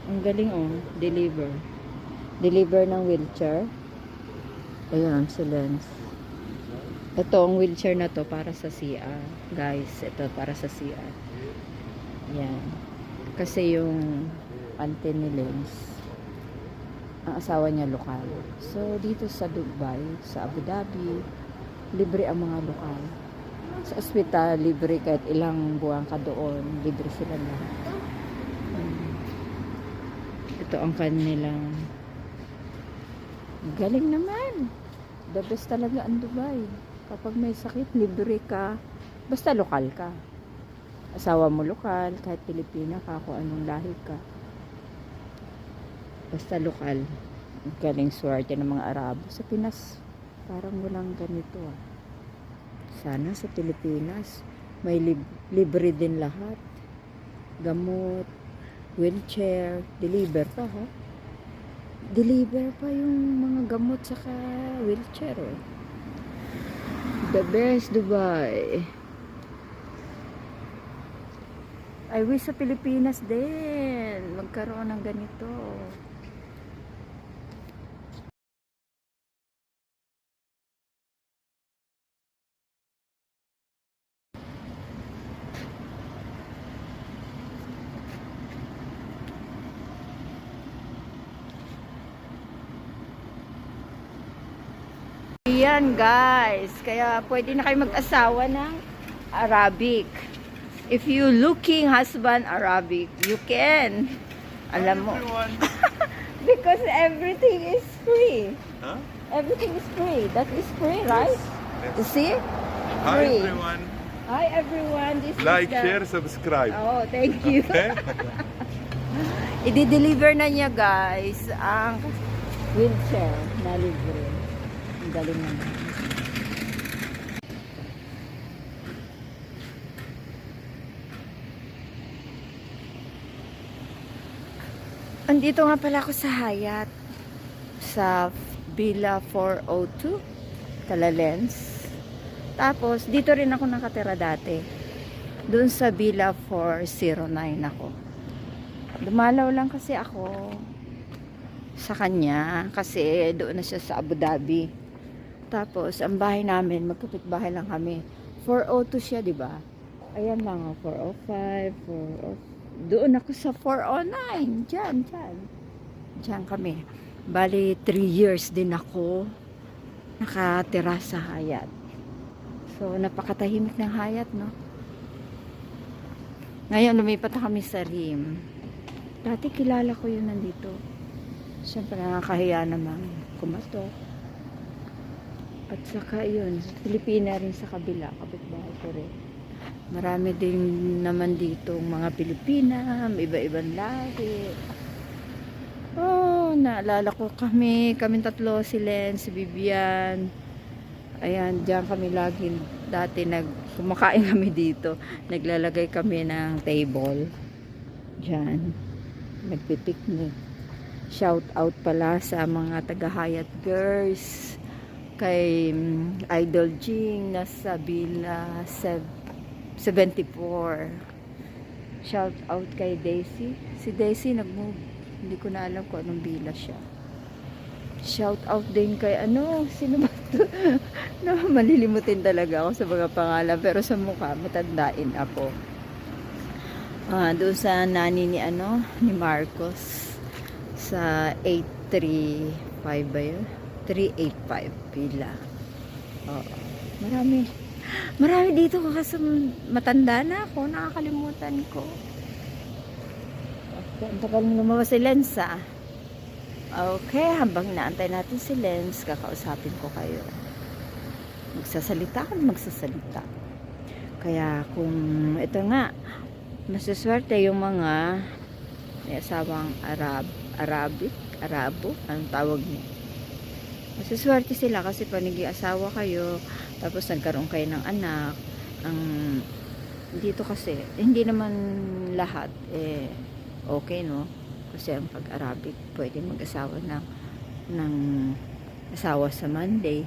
Ang galing oh, deliver. Deliver ng wheelchair. Ayun, si Lens. Ito, ang wheelchair na to para sa CR. Guys, ito para sa CR. Yan. Kasi yung auntie ni Lens, ang asawa niya lokal. So, dito sa Dubai, sa Abu Dhabi, libre ang mga lokal. Sa ospital, libre kahit ilang buwan ka doon, libre sila lahat. Ito ang kanilang galing naman. The best talaga ang Dubai. Kapag may sakit, libre ka. Basta lokal ka. Asawa mo lokal, kahit Pilipina ka, kung anong lahi ka. Basta lokal. Galing swerte ng mga Arabo. Sa Pinas, parang walang ganito ah. Sana sa Pilipinas, may libre din lahat. Gamot, wheelchair, deliver pa ha. Deliver pa yung mga gamot saka wheelchair eh. The best Dubai. I wish sa Pilipinas din magkaroon ng ganito. Yan guys, kaya pwede na kayo mag-asawa ng Arabic. If you looking husband Arabic, you can. Alam mo. Because everything is free. Huh? Everything is free. That is free, right? Yes. You see? Hi Free. everyone. Hi everyone. This Like, is the... share, subscribe. Oh, thank you. Okay? I-deliver na niya guys ang wheelchair na libre. Ang galing naman. Andito nga pala ako sa Hyatt sa Villa 402 Talalens. Tapos dito rin ako nakatira dati. Doon sa Villa 409 ako. Dumalaw lang kasi ako sa kanya kasi doon na siya sa Abu Dhabi. Tapos ang bahay namin, magkapit bahay lang kami. 402 siya, di ba? Ayan lang, 405, 405. Doon ako sa 409. Diyan. Diyan kami. Bali, 3 years din ako nakatira sa Hyatt. So, napakatahimik ng Hyatt, no? Ngayon, lumipat na kami sa Rim. Dati kilala ko yun nandito. Siyempre, nakakahiya naman kumatok. At saka yun, Pilipina rin sa kabila, kapitbahay ko rin. Marami din naman dito mga Pilipina, iba-ibang lahi. Oh, naalala ko kami tatlo, si Len, si Vivian. Ayan, diyan kami lagi dati kumakain kami dito. Naglalagay kami ng table. Diyan. Nagpipiknik. Shout out pala sa mga taga-Hyatt girls. Kay Idol Jing nasa Villa 74. Shout out kay Daisy. Si Daisy nag-move. Hindi ko na alam kung anong villa siya. Shout out din kay sino ba ito? No, malilimutin talaga ako sa mga pangalan pero sa mukha matandain ako. Doon sa nani ni ni Marcos sa 835 ba yun? 385 villa. Oo. Marami dito kasi matanda na ako, nakakalimutan ko. Ang tagal mo lumabas si Lens ah. Okay, habang naantay natin si Lens, kakausapin ko kayo. Magsasalita. Kaya kung ito nga, masaswerte yung mga may asawang Arabo, anong tawag niya? Masaswerte sila kasi panigi asawa kayo, tapos nagkaroon kayo ng anak. Dito kasi, hindi naman lahat okay, no? Kasi ang pag-Arabic, pwede mag-asawa ng asawa sa Monday,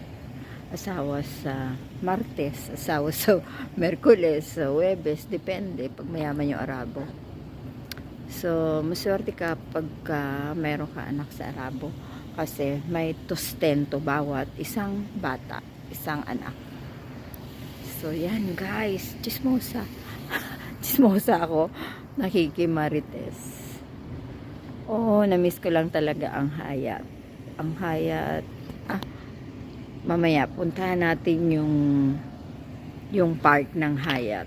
asawa sa Martes, asawa sa Merkules, sa Huwebes, depende pag mayaman yung Arabo. So, maswerte ka pagka meron ka anak sa Arabo. Kasi may tustento bawat isang bata, isang anak. So, yan guys. Chismosa. Chismosa ako. Nakikimarites. Oo, na-miss ko lang talaga ang Hayat. Ang Hayat. Mamaya, puntahan natin yung park ng Hayat.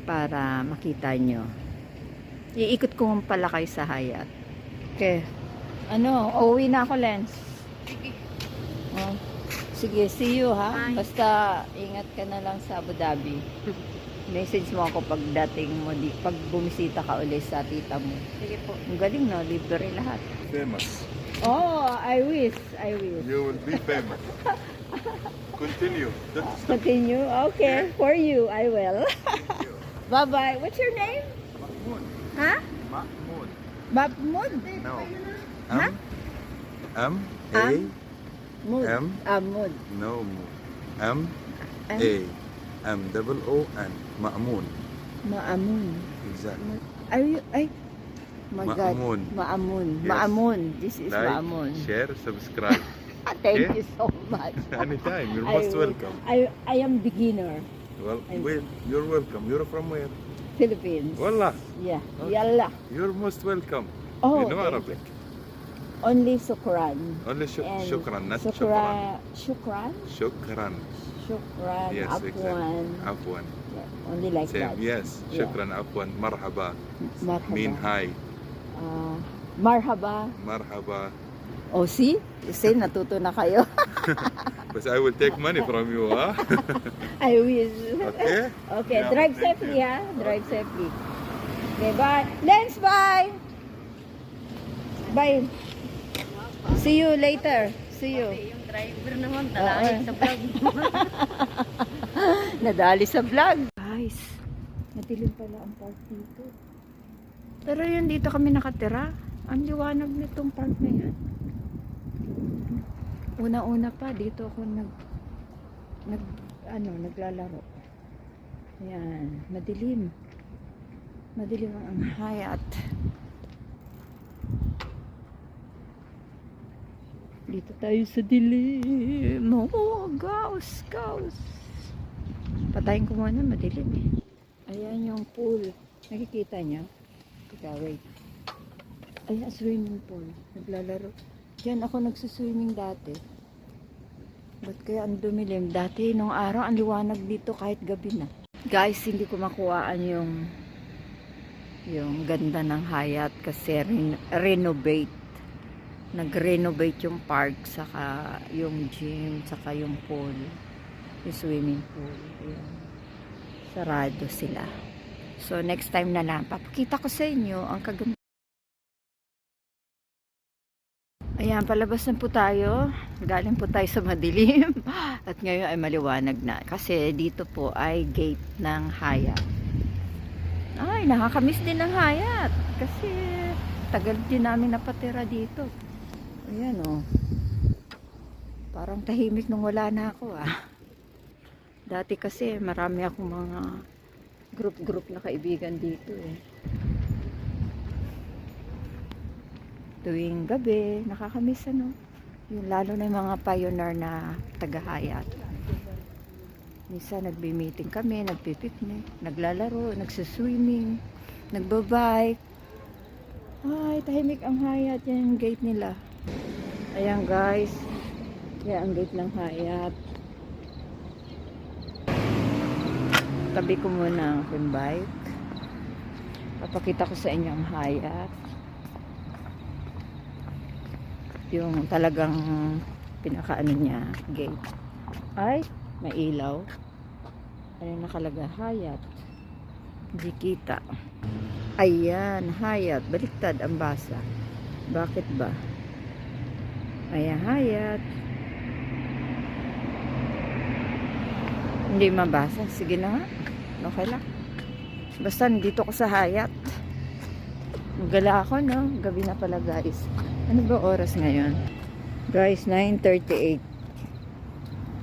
Para makita nyo. Iikot ko pala kayo sa Hayat. Okay. Uuwi na ako, Lens. Sige. Oh. Sige, see you ha. Bye. Basta ingat ka na lang sa Abu Dhabi. Message mo ako pag bumisita ka ulit sa tita mo. Sige po. Ang galing, no? Libre lahat. Famous. Oh, I wish. You will be famous. Continue. That's Continue? Okay, for you, I will. Bye-bye. What's your name? Mahmoud. Ha? Mahmoud. Mahmoud? No. Huh? M A Mood. M? Mood. No. M A M double O N. Ma'mun. Maamun. Exactly. My God. Ma'mun. Maamun. Yes. Maamun. This is Like, Maamun. share, subscribe. Thank Okay? you so much. Anytime. You're I most will- welcome. I am beginner. Well, I'm- you're welcome. You're from where? Philippines. Wallah. Yeah. Okay. Yalla. You're most welcome. Oh, You know thank Arabic. Only Sukran. Only And shukran, not shukran. Shukran? Shukran. Shukran. Yes, exactly. Afwan. Afwan. Yeah, only like Same. that. Yes. Yeah. Shukran. Afwan. Marhaba. Marhaba. Mean hi. Marhaba. Marhaba. Oh, see? You see, natuto na kayo. But I will take money from you, huh? I wish. Okay? Okay, Yeah, drive thank safely, ha? Drive safely. Okay, bye. Lens, bye! Bye. See you later. See you. Yung driver naman, talahin sa vlog. Nadali sa vlog. Guys, madilim pala ang park dito. Pero yun, dito kami nakatira. Ang liwanag nitong park na yan. Una-una pa, dito ako naglalaro. Ayan, madilim. Madilim ang Hayat. Dito tayo sa dilim. Oh, gaus. Patayin ko muna, madilim eh. Ayan yung pool. Nakikita niya? Teka, wait. Ayan, swimming pool. Naglalaro. Diyan ako nagsuswimming dati. Ba't kaya ang dumilim? Dati, nung araw, ang liwanag dito kahit gabi na. Guys, hindi ko makuhaan yung ganda ng Hayat kasi renovate. Nag-renovate yung park, saka yung gym, saka yung pool. Yung swimming pool. Ayan. Sarado sila. So, next time na lang, papakita ko sa inyo ang kaganda. Ayan, palabas na po tayo. Galing po tayo sa madilim. At ngayon ay maliwanag na. Kasi dito po ay gate ng Hayat. Ay, nakakamiss din ng Hayat. Kasi tagal din namin napatira dito. Ayan o. Parang tahimik nung wala na ako Dati kasi marami akong mga group na kaibigan dito Tuwing gabi, nakakamiss yung lalo na yung mga pioneer na taga-Hayat. Minsan nagbi-meeting kami, nagpi-picnic, naglalaro, nagsuswimming, nagbabike. Ay, tahimik ang Hayat. Yan yung gate nila. Ayan guys. Yan ang gate ng Hayat. Tabi ko muna ang aking bike. Papakita ko sa inyo ang Hayat. Yung talagang pinakaano niya, gate. Ay, may ilaw. Ano nakalaga? Hayat. Hindi kita. Ayan, Hayat. Baliktad ang basa. Bakit ba? Ayan, Hayat. Hindi mabasa. Sige na nga. Okay lang. Basta nandito ko sa Hayat. Magala ako, no? Gabi na pala, guys. Ano ba oras ngayon? Guys, 9:38.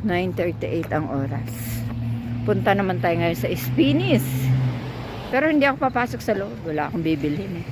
9:38 ang oras. Punta naman tayo ngayon sa Espinis. Pero hindi ako papasok sa loob. Wala akong bibilhin eh.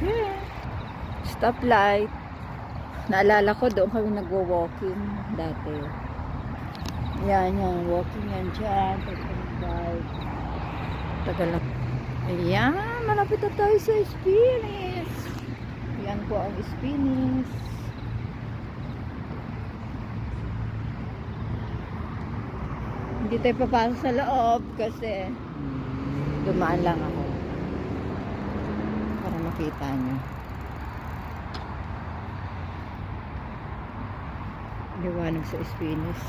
Okay. Stoplight. Naalala ko doon kami nagwo-walking dati. Yan, walking yan dyan. Pag-bike. Tagal lang. Ayan, malapit na tayo sa Spinis. Yan po ang Spinis. Hindi tayo papasok sa loob kasi dumaan lang ako para makita nyo. Liwanag sa Spinis.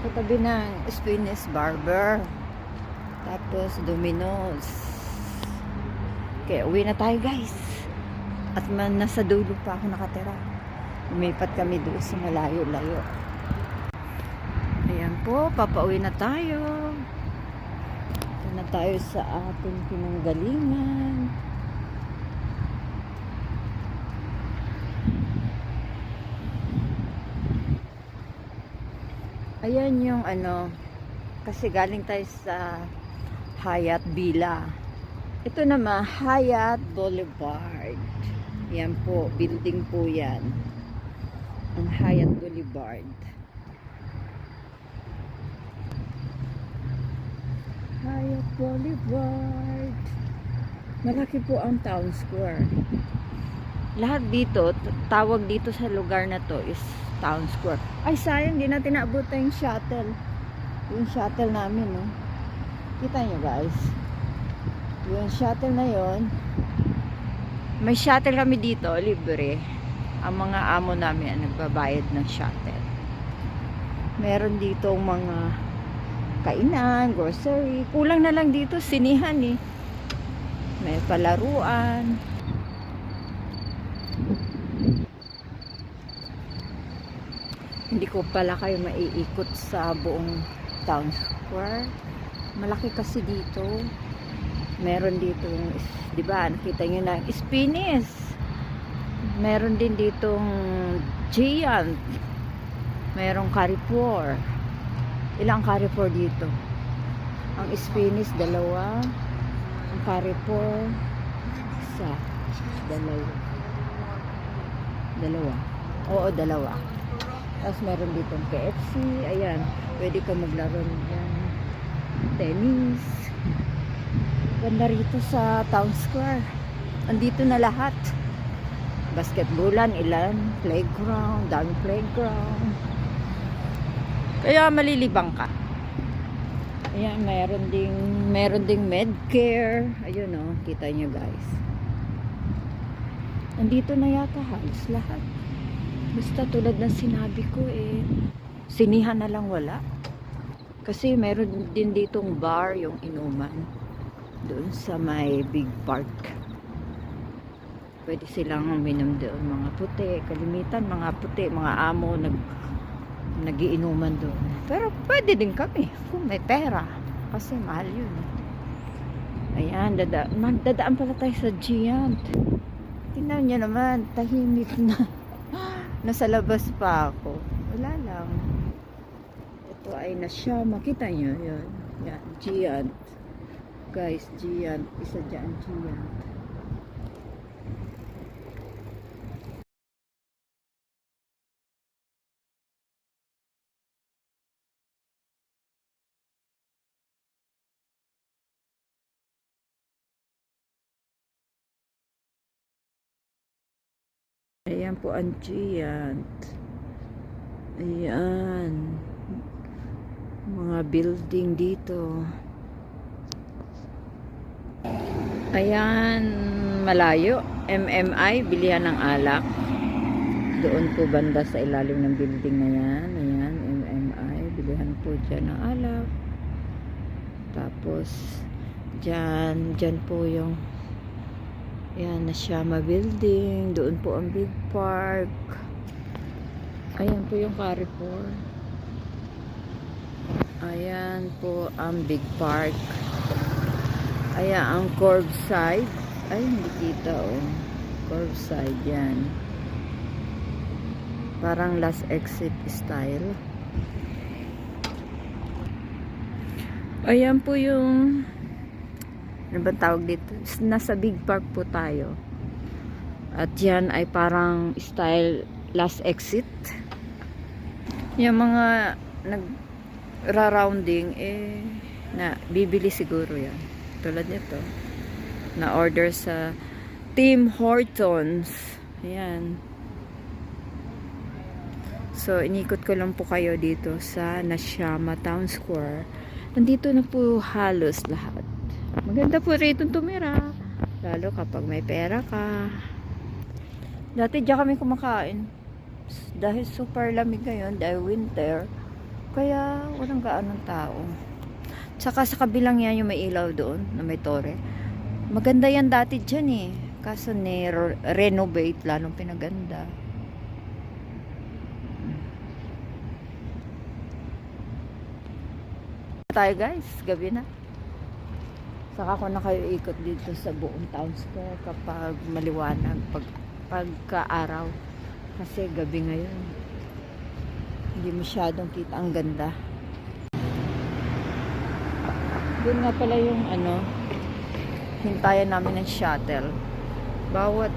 Katabi ng Spinis Barber. Tapos Domino's. Kaya uwi na tayo guys. At nasa dulo pa ako nakatira. Umipat kami doon sa malayo-layo. Ayan po, papauwi na tayo. Ito na tayo sa ating pinanggalingan. Ayan yung kasi galing tayo sa Hyatt Villa. Ito naman, Hyatt Boulevard. Yan po, building po yan. Ang Hyatt Boulevard. Hyatt Boulevard. Malaki po ang town square. Lahat dito, tawag dito sa lugar na to is town square. Ay, sayang, di natin naabutan yung shuttle. Yung shuttle namin, no? Kita nyo, guys. Yung shuttle na yon, may shuttle kami dito, libre. Ang mga amo namin ang nagbabayad ng shuttle. Meron dito mga kainan, grocery. Kulang na lang dito, sinihan eh. May palaruan. Hindi ko pala kayo maiikot sa buong town square. Malaki kasi dito. Meron dito, di ba, nakita nyo na, Spinis. Meron din ditong Giant. Merong Carrefour. Ilang Carrefour dito? Ang Spinis, 2. Ang Carrefour, 1. 2. Oo, 2. Tapos meron ditong KFC. Ayan, pwede ka maglaro dyan. Tennis. Ganda rito sa town square. Andito na lahat. Basketballan, ilan, playground, dami playground. Kaya malilibang ka. Ayan, meron ding medcare. Ayun oh, kita nyo guys. Andito na yata halos lahat. Basta tulad ng sinabi ko eh, sinihan na lang wala. Kasi meron din ditong bar yung inuman. Doon sa may big park. Pwede silang uminom doon. Mga puti, kalimitan, mga puti, mga amo nagiinuman doon. Pero pwede din kami kung may pera. Kasi mahal yun. Ayan, magdadaan pala tayo sa Giant. Tingnan nyo naman, tahimik na. Nasa labas pa ako. Wala lang. Ito ay nasya. Makita nyo yun. Yan, Giant. Guys, Giant. Isa dyan, Giant. Ayan po ang Giant. Ayan. Mga building dito. Ayan, malayo. MMI, bilihan ng alak. Doon po banda sa ilalim ng building na yan. Ayan, MMI, bilihan po dyan ng alak. Tapos, dyan po yung ayan, Nashama Building. Doon po ang Big Park. Ayan po yung Carrefour. Ayan po ang Big Park. Ayan ang curbside. Ay, hindi kita oh. Curbside yan. Parang last exit style. Ayan po yung ano ba tawag dito? Nasa Big Park po tayo. At yan ay parang style last exit. Yung mga nag-rounding na bibili siguro yan. Tulad nito. Na order sa Tim Hortons. Ayan. So, inikot ko lang po kayo dito sa Nashama Town Square. Nandito na po halos lahat. Maganda po rito tumira. Lalo kapag may pera ka. Dati diyan kami kumakain. Dahil super lamig ngayon, dahil winter. Kaya walang gaanong tao. Tsaka sa kabilang yan yung may ilaw doon, na may tore. Maganda yan dati dyan eh. Kaso renovate, lalong pinaganda. Tayo guys, gabi na. Saka ko na kayo ikot dito sa buong town square kapag maliwanag, pagka-araw. Kasi gabi ngayon. Hindi masyadong kita ang ganda. Doon nga pala yung hintayan namin ng shuttle. Bawat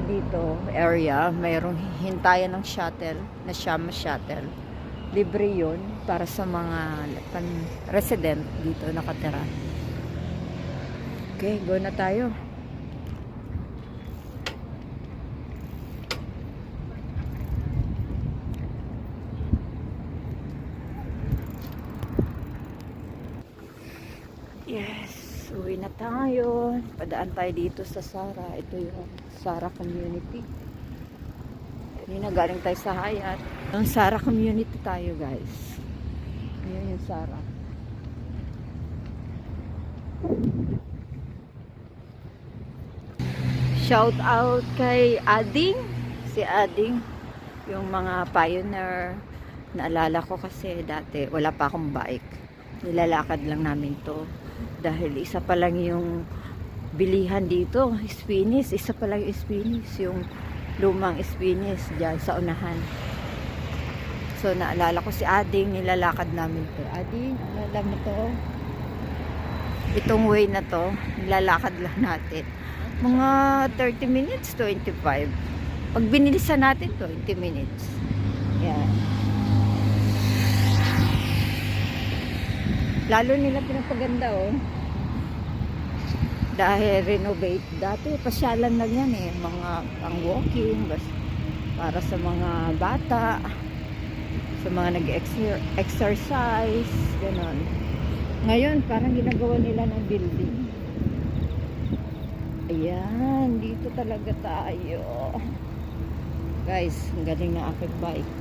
dito, area, mayroong hintayan ng shuttle, Nashama shuttle. Libre yun para sa mga resident dito nakatira. Okay, go na tayo. Yes, uwi na tayo. Padaan tayo dito sa Sara. Ito yung Sara Community. Kanina galing tayo sa Hayat. Yung Sara Community tayo guys. Ayan yung Sara. Shout out kay Ading. Si Ading. Yung mga pioneer. Naalala ko kasi dati wala pa akong bike. Nilalakad lang namin to. Dahil isa pa lang yung bilihan dito, Spinis. Isa pa lang yung Spinis, yung lumang Spinis dyan sa unahan. So, naalala ko si Ading, nilalakad namin to. Ading, alam mo to? Itong way na to, nilalakad lang natin. Mga 30 minutes, 25. Pag binilisan natin, 20 minutes. Yan. Lalo nila pinapaganda oh. Dahil renovate. Dati pasyalan lang yan eh. Mga pang walking. Para sa mga bata. Sa mga nag-exercise. Ganon. Ngayon parang ginagawa nila ng building. Ayan. Dito talaga tayo. Guys, ang galing na aking bike.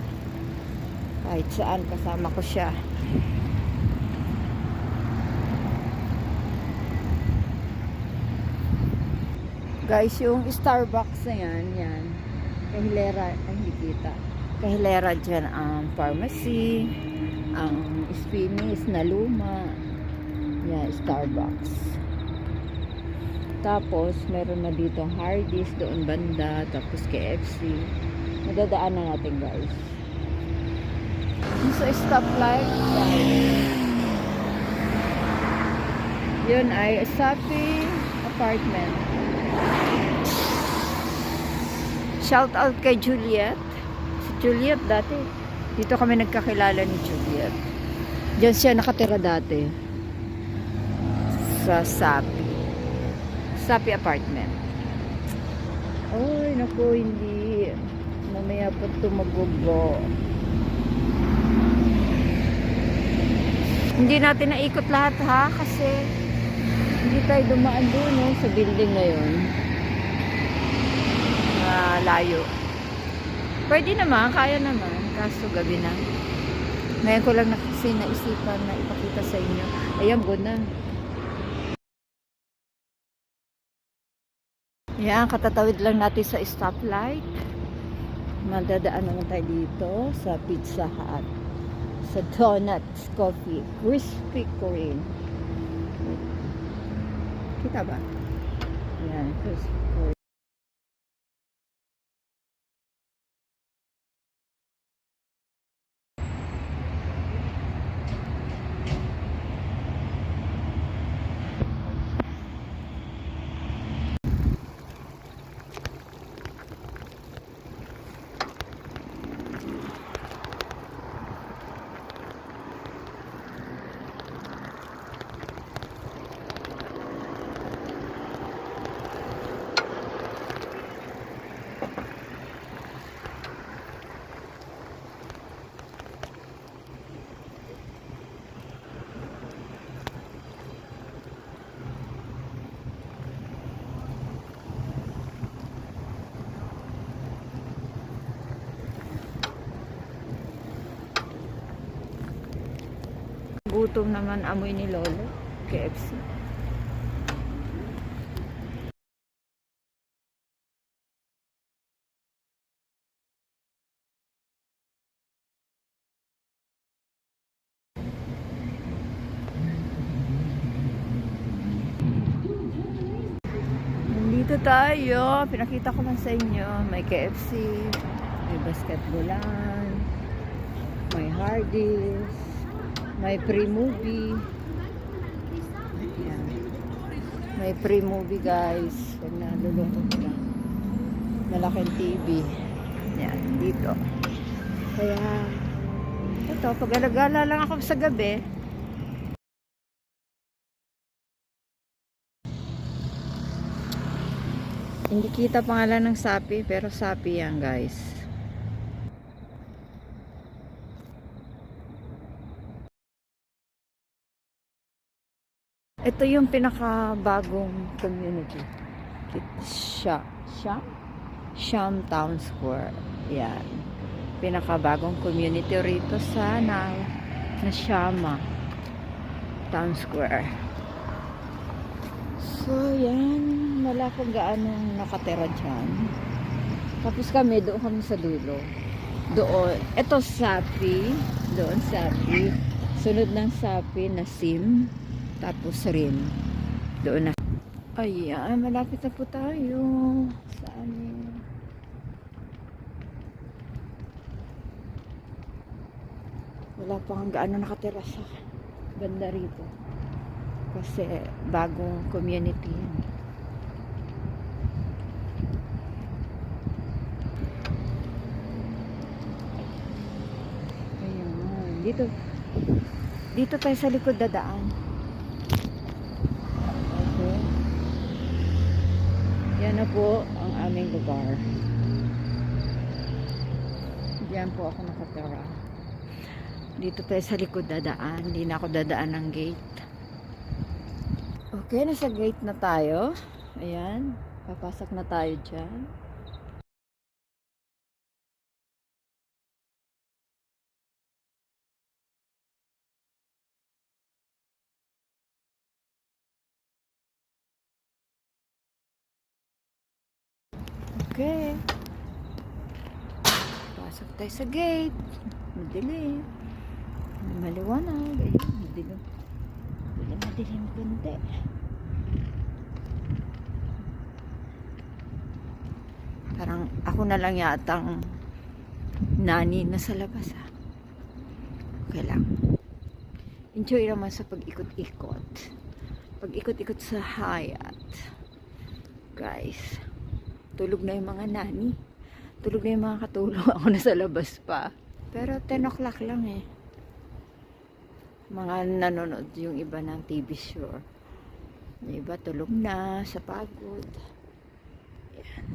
Kahit saan kasama ko siya. Guys, yung Starbucks na yan. Kahilera, hindi kita. Kahilera dyan ang pharmacy, ang Spinis na luma. Yan, Starbucks. Tapos, meron na dito Hardee's doon banda, tapos KFC. Madadaanan natin guys. Yung sa stoplight, yun ay Sapi Apartment. Shout out kay Juliet. Si Juliet dati. Dito kami nagkakilala ni Juliet. Diyan siya nakatira dati. Sa Sapi. Sapi Apartment. Ay, naku, hindi. Mamaya po tumagubo. Hindi natin naikot lahat ha. Kasi Hindi tayo dumaan doon, no, sa building na yun. Layo. Pwede naman, kaya naman. Kaso gabi na. Ngayon ko lang kasi naisipan na ipakita sa inyo. Ayan, good na. Yan, katatawid lang natin sa stoplight. Madadaan naman tayo dito sa Pizza Hut. Sa Donuts Coffee. Krispy Kreme. Kita ba? Yan, Krispy Kreme. Gutom naman amoy ni Lolo. KFC. Nandito tayo. Pinakita ko lang sa inyo. May KFC. May basketballan. May Hardee's. May pre-movie. Ayan. May pre-movie guys. Pag nalulungkot ko lang. Malaking TV. Ayan, dito. Kaya, ito, pag alagala lang ako sa gabi. Hindi kita pangalan ng Shopee, pero Shopee yan guys. Ito yung pinakabagong community. Sham Town Square. Yan. Pinakabagong community rito sa Nashama Town Square. So, yan. Wala kung gaano nakatira dyan. Tapos doon kami sa dulo. Doon. Ito Shopee. Doon Shopee. Sunod ng Shopee na SIM. Tapos rin. Doon na. Ayan, malapit na po tayo sa amin. Wala pa kang gaano nakatira sa banda rito. Kasi bagong community yan. Ayan. Dito tayo sa likod dadaan. Yan na po ang aming lugar. Diyan po ako nakatira. Dito tayo sa likod dadaan. Hindi na ako dadaan ng gate. Okay, nasa gate na tayo. Ayan. Papasok na tayo dyan. Okay. Pasok tayo sa gate. Madilim. Maliwanag. Ayun, madilim. Madilim kunti. Parang ako na lang yatang nani na sa labas ha. Okay lang. Enjoy naman sa pag-ikot-ikot. Pag-ikot-ikot sa Hyatt. Guys. Tulog na yung mga nani. Tulog na yung mga katulong. Ako na sa labas pa. Pero 10 o'clock lang eh. Mga nanonood yung iba ng TV show. Yung iba tulog na sa pagod. Yan.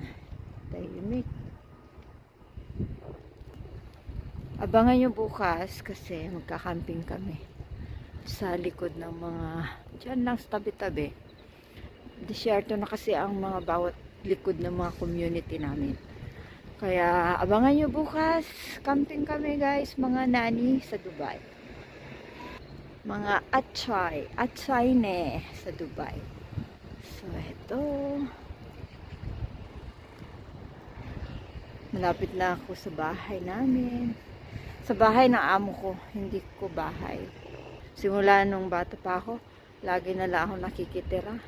Tahimik. Abangan nyo bukas kasi magkakamping kami. Sa likod ng mga, dyan lang sa tabi-tabi. Disyerto na kasi ang mga bawat likod ng mga community namin. Kaya abangan nyo bukas. Camping kami guys, mga nani sa Dubai. Mga atchay ne sa Dubai. So eto. Malapit na ako sa bahay namin. Sa bahay ng amo ko, hindi ko bahay. Simula nung bata pa ako, lagi na lang ako nakikitira.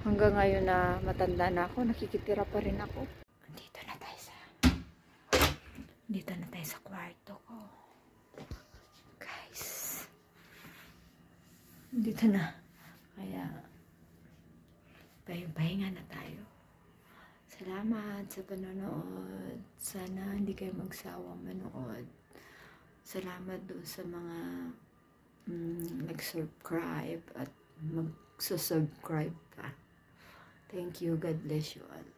Hanggang ngayon na matanda na ako, nakikitira pa rin ako. Dito na tayo sa kwarto ko. Guys. Dito na. Kaya, pahinga na tayo. Salamat sa panonood. Sana hindi kayo magsawang manood. Salamat doon sa mga nag-subscribe at mag-subscribe pa. Thank you. God bless you all.